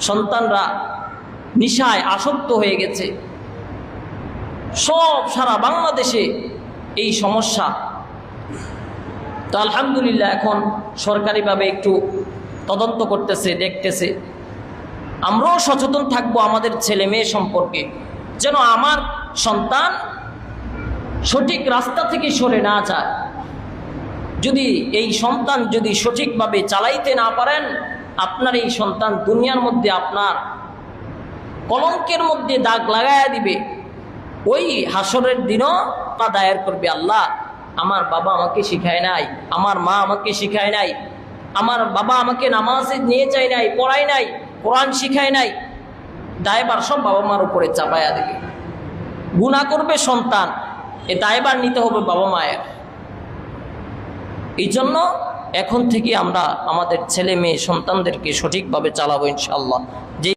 সন্তানরা নিশায় আসক্ত হয়ে গেছে। সব সারা বাংলাদেশে এই সমস্যা। তো আলহামদুলিল্লাহ এখন সরকারিভাবে একটু তদন্ত করতেছে, দেখতেছে। আমরাও সচেতন থাকবো আমাদের ছেলে মেয়ে সম্পর্কে, যেন আমার সন্তান সঠিক রাস্তা থেকে সরে না যায়। যদি এই সন্তান যদি সঠিকভাবে চালাইতে না পারেন, আপনার এই সন্তান দুনিয়ার মধ্যে আপনার কলঙ্কের মধ্যে দাগ লাগায়া দিবে। ওই হাসরের দিনও তা দায়ের করবে, আল্লাহ আমার বাবা আমাকে শিখায় নাই, আমার মা আমাকে শিখায় নাই, আমার বাবা আমাকে নামাজে নিয়ে যায় নাই, পড়ায় নাই, কোরআন শিখায় নাই। দায়ভার সব বাবা মার উপরে চাপায়া দেবে। গুনাহ করবে সন্তান, এ দায়ভার নিতে হবে বাবা মায়ের। এই জন্য এখন থেকে আমরা আমাদের ছেলে মেয়ে সন্তানদেরকে সঠিকভাবে চালাবো ইনশাআল্লাহ। যে